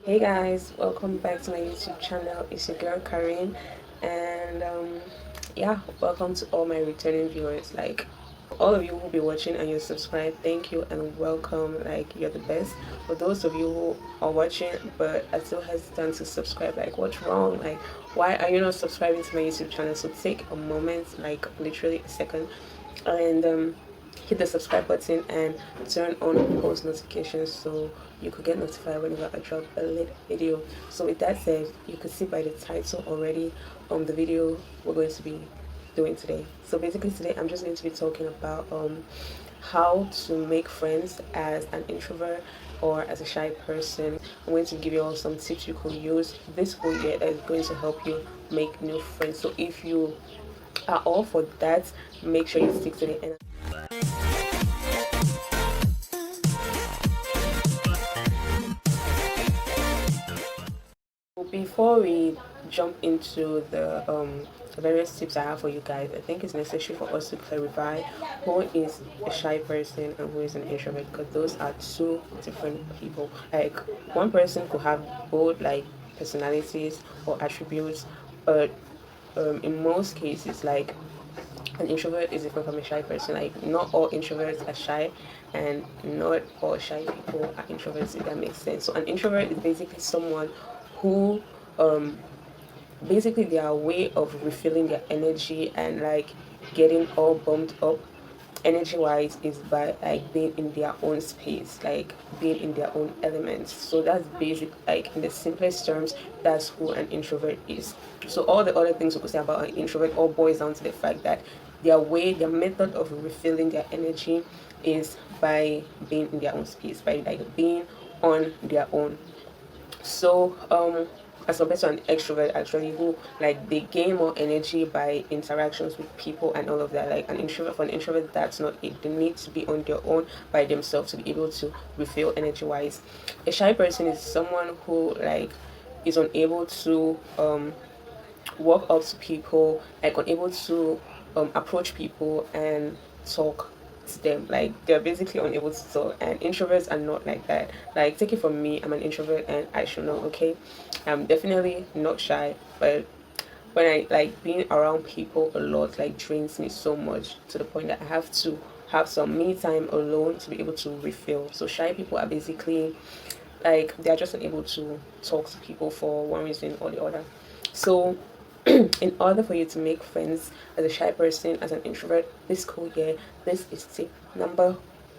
Hey guys, welcome back to my YouTube channel. It's your girl Karin, and yeah, welcome to all my returning viewers. Like all of you who be watching and you subscribe, thank you and welcome. Like you're the best. For those of you who are watching but are still hesitant to subscribe, like what's wrong? Like why are you not subscribing to my YouTube channel? So take a moment, like literally a second, and hit the subscribe button and turn on post notifications so you could get notified whenever I drop a lit video. So with that said, you could see by the title already the video we're going to be doing today. So basically today I'm just going to be talking about how to make friends as an introvert or as a shy person. I'm going to give you all some tips you could use this whole year that is going to help you make new friends. So if you are all for that, make sure you stick to the end. Before we jump into the various tips I have for you guys, I think it's necessary for us to clarify who is a shy person and who is an introvert, because those are two different people. Like one person could have both like personalities or attributes, but in most cases, like an introvert is different from a shy person. Like not all introverts are shy, and not all shy people are introverts. If that makes sense. So an introvert is basically someone who um basically their way of refilling their energy and like getting all bumped up energy wise is by like being in their own space, like being in their own elements. So that's basic, like in the simplest terms, that's who an introvert is. So all the other things we could say about an introvert all boils down to the fact that their method of refilling their energy is by being in their own space, by like being on their own. So as compared to an extrovert actually, who like they gain more energy by interactions with people and all of that. Like an introvert, for an introvert, that's not it. They need to be on their own by themselves to be able to refill energy wise. A shy person is someone who like is unable to walk up to people, like unable to approach people and talk to them. Like they're basically unable to talk, and introverts are not like that. Like take it from me, I'm an introvert and I should know. Okay, I'm definitely not shy, but when I like being around people a lot like drains me so much to the point that I have to have some me time alone to be able to refill. So shy people are basically like they're just unable to talk to people for one reason or the other. So in order for you to make friends as a shy person, as an introvert this school year, this is tip number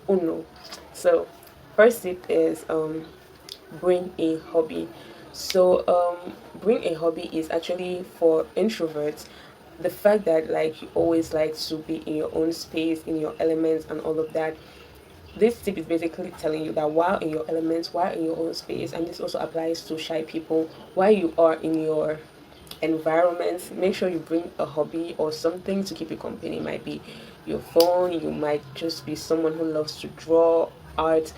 uno. So first tip is bring a hobby. So bring a hobby is actually for introverts. The fact that like you always like to be in your own space, in your elements and all of that, this tip is basically telling you that while in your elements, while in your own space, and this also applies to shy people, while you are in your environment, make sure you bring a hobby or something to keep you company. It might be your phone, you might just be someone who loves to draw, art.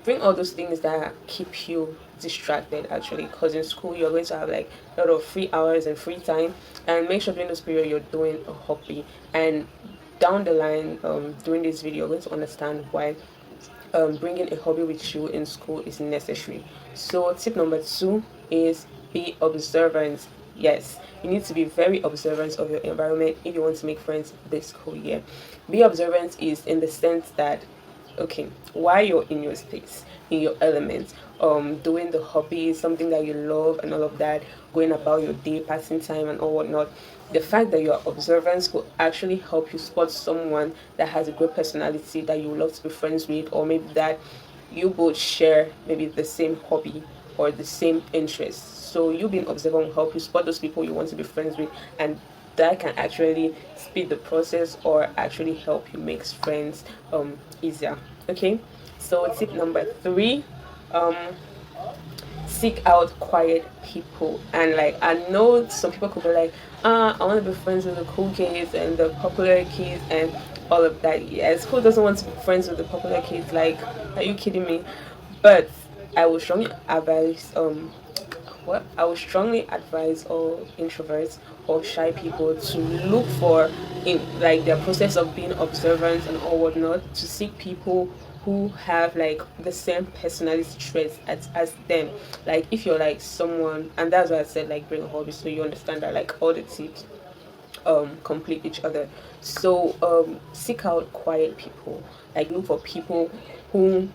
Bring all those things that keep you distracted actually, because in school you're going to have like a lot of free hours and free time, and make sure during this period you're doing a hobby. And down the line, during this video you're going to understand why bringing a hobby with you in school is necessary. So tip number two is be observant. Yes, you need to be very observant of your environment if you want to make friends this whole year. Be observant is in the sense that okay, while you're in your space, in your element, doing the hobby, something that you love and all of that, going about your day, passing time and all whatnot, the fact that you're observant will actually help you spot someone that has a great personality that you would love to be friends with, or maybe that you both share maybe the same hobby or the same interests. So you being observant will help you spot those people you want to be friends with, and that can actually speed the process or actually help you make friends easier. Okay, so tip number three, um seek out quiet people. And like I know some people could be like, I want to be friends with the cool kids and the popular kids and all of that. Yes, who doesn't want to be friends with the popular kids? Like, are you kidding me? But I would strongly advise I would strongly advise all introverts or shy people to look for in like their process of being observant and all whatnot, to seek people who have like the same personality traits as them. Like if you're like someone, and that's why I said like bring a hobby, so you understand that like all the tips complete each other. So seek out quiet people, like look for people who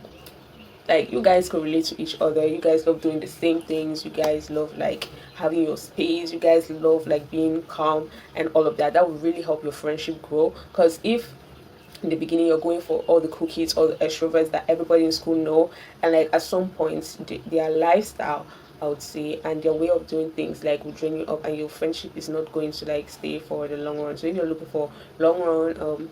like you guys can relate to each other, you guys love doing the same things, you guys love like having your space, you guys love like being calm and all of that. That would really help your friendship grow. Because if in the beginning you're going for all the cookies, all the extroverts that everybody in school know, and like at some point their lifestyle, I would say, and their way of doing things like will drain you up, and your friendship is not going to like stay for the long run. So if you're looking for long run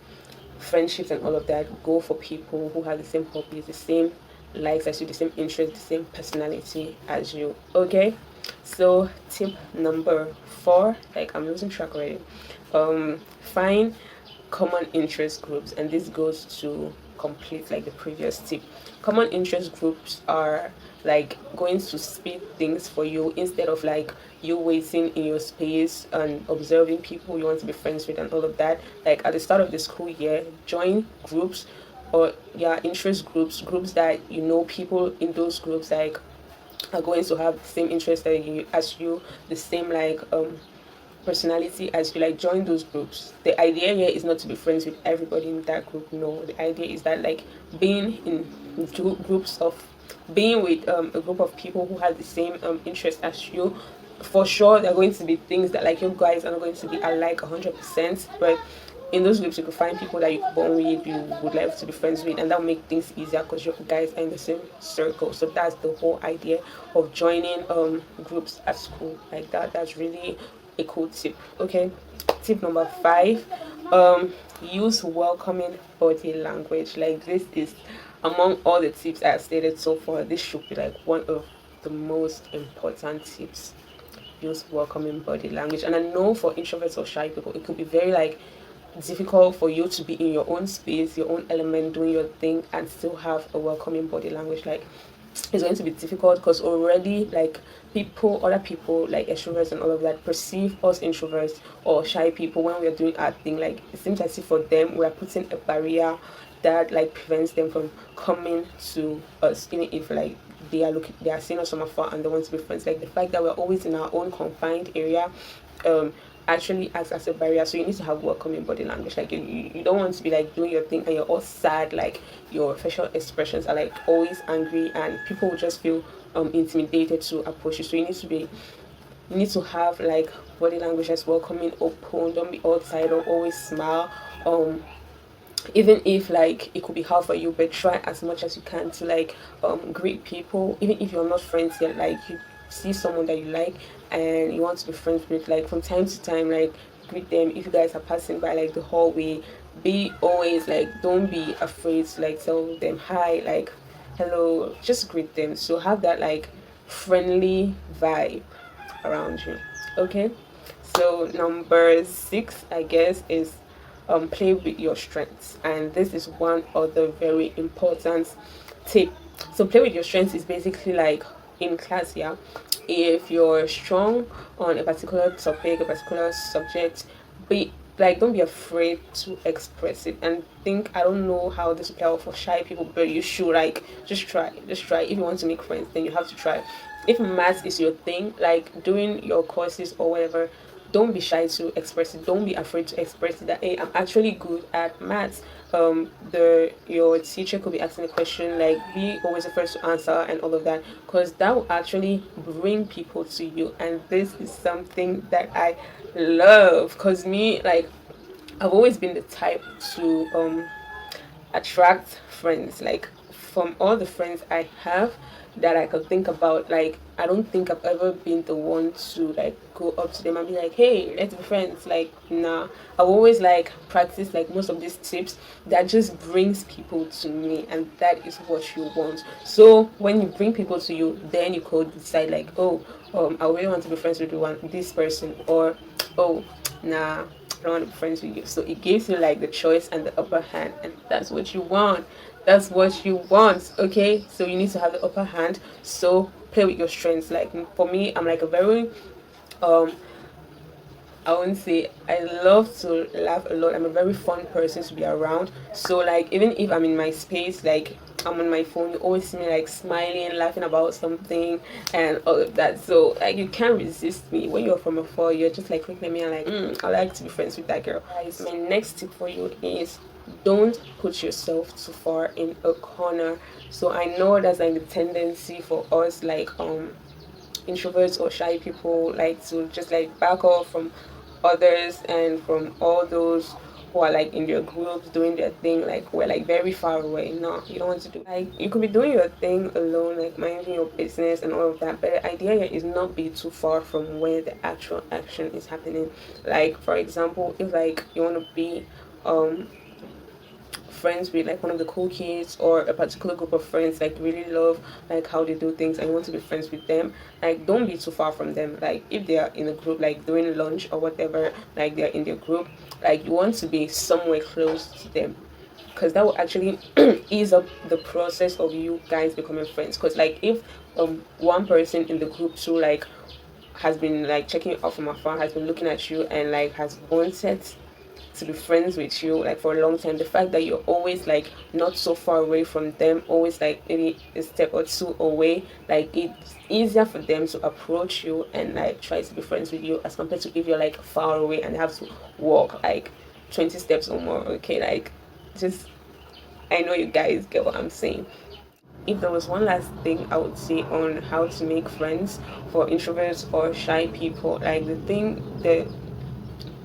friendships and all of that, go for people who have the same hobbies, the same likes as you, the same interests, the same personality as you. Okay, so tip number 4, like I'm losing track already. Find common interest groups, and this goes to complete like the previous tip. Common interest groups are like going to speed things for you, instead of like you waiting in your space and observing people you want to be friends with and all of that. Like at the start of the school year, join groups, or yeah, interest groups that you know people in those groups like are going to have the same interest that as you, the same like personality as you. Like join those groups. The idea here is not to be friends with everybody in that group. No, the idea is that like being in groups of being with a group of people who have the same interest as you. For sure there are going to be things that like you guys are not going to be alike 100%, but in those groups you could find people that you could bond with, you would like to be friends with, and that will make things easier because you guys are in the same circle. So that's the whole idea of joining groups at school like that. That's really a cool tip. Okay, tip number 5, use welcoming body language. Like this is among all the tips I have stated so far, this should be like one of the most important tips. Use welcoming body language. And I know for introverts or shy people it could be very like difficult for you to be in your own space, your own element, doing your thing, and still have a welcoming body language. Like it's going to be difficult because already like other people like extroverts and all of that perceive us introverts or shy people when we are doing our thing. Like it seems as if for them we are putting a barrier that like prevents them from coming to us, even if like they are seeing us from afar and they want to be friends. Like the fact that we're always in our own confined area actually acts as a barrier. So you need to have welcoming body language. Like you don't want to be like doing your thing and you're all sad, like your facial expressions are like always angry, and people will just feel intimidated to approach you. So you need to have like body language as welcoming, open, don't be all tired or always smile. Even if like it could be hard for you, but try as much as you can to like greet people, even if you're not friends yet. Like you see someone that you like and you want to be friends with, like from time to time, like greet them. If you guys are passing by like the hallway, be always like, don't be afraid to like tell them hi, like hello, just greet them. So have that like friendly vibe around you. Okay, so number 6 I guess is play with your strengths, and this is one other very important tip. So play with your strengths is basically like in class, yeah, if you're strong on a particular topic, a particular subject, be like, don't be afraid to express it. And think, I don't know how this will play out for shy people, but you should like just try. If you want to make friends, then you have to try. If maths is your thing, like doing your courses or whatever, don't be shy to express it. Don't be afraid to express it that, hey, I'm actually good at maths. Your teacher could be asking a question, like be always the first to answer and all of that, because that will actually bring people to you. And this is something that I love, because me, like, I've always been the type to attract friends. Like from all the friends I have that I could think about, like I don't think I've ever been the one to like go up to them and be like, hey, let's be friends. Like, nah. I've always like practiced like most of these tips that just brings people to me, and that is what you want. So when you bring people to you, then you could decide like, oh, I really want to be friends with this person, or oh, nah, I don't want to be friends with you. So it gives you like the choice and the upper hand, and that's what you want. That's what you want. Okay, so you need to have the upper hand. So play with your strengths. Like for me, I'm like a very I wouldn't say, I love to laugh a lot. I'm a very fun person to be around. So like even if I'm in my space, like I'm on my phone, you always see me like smiling, laughing about something, and all of that. So like you can't resist me. When you're from afar, you're just like looking at me and like, I like to be friends with that girl. Guys, my next tip for you is don't put yourself too far in a corner. So I know that's like the tendency for us, like introverts or shy people, like to just like back off from others and from all those who are like in their groups doing their thing, like we're like very far away. No, you don't want to do, like you could be doing your thing alone, like minding your business and all of that, but the idea here is not be too far from where the actual action is happening. Like for example, if like you want to be friends with like one of the cool kids or a particular group of friends, like really love like how they do things and you want to be friends with them, like don't be too far from them. Like if they are in a group like doing lunch or whatever, like they're in their group, like you want to be somewhere close to them, because that will actually ease up the process of you guys becoming friends. Because like if one person in the group too like has been like checking you out from afar, has been looking at you and like has wanted to be friends with you like for a long time, the fact that you're always like not so far away from them, always like maybe a step or two away, like it's easier for them to approach you and like try to be friends with you as compared to if you're like far away and have to walk like 20 steps or more. Okay, like just, I know you guys get what I'm saying. If there was one last thing I would say on how to make friends for introverts or shy people, like the thing that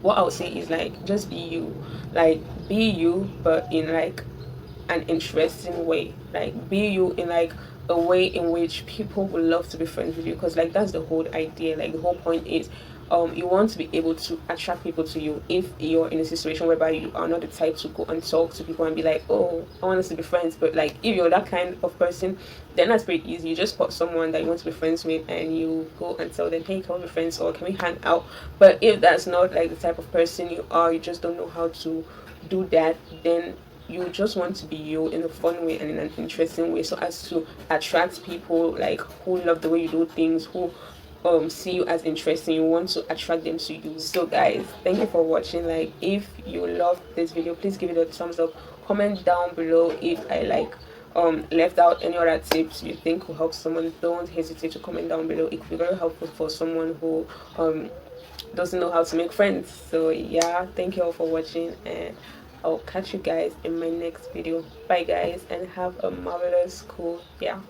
what I would say is like just be you. Like be you but in like an interesting way. Like be you in like a way in which people would love to be friends with you, because like that's the whole idea. Like the whole point is you want to be able to attract people to you. If you're in a situation whereby you are not the type to go and talk to people and be like, oh, I want us to be friends, but like if you're that kind of person, then that's pretty easy. You just spot someone that you want to be friends with and you go and tell them, hey, can we be friends or can we hang out? But if that's not like the type of person you are, you just don't know how to do that, then you just want to be you in a fun way and in an interesting way, so as to attract people like who love the way you do things, who see you as interesting. You want to attract them to you. So guys, thank you for watching. Like if you loved this video, please give it a thumbs up, comment down below if I like left out any other tips you think will help someone. Don't hesitate to comment down below. It could be very helpful for someone who doesn't know how to make friends. So yeah, thank you all for watching and I'll catch you guys in my next video. Bye guys, and have a marvelous cool, yeah.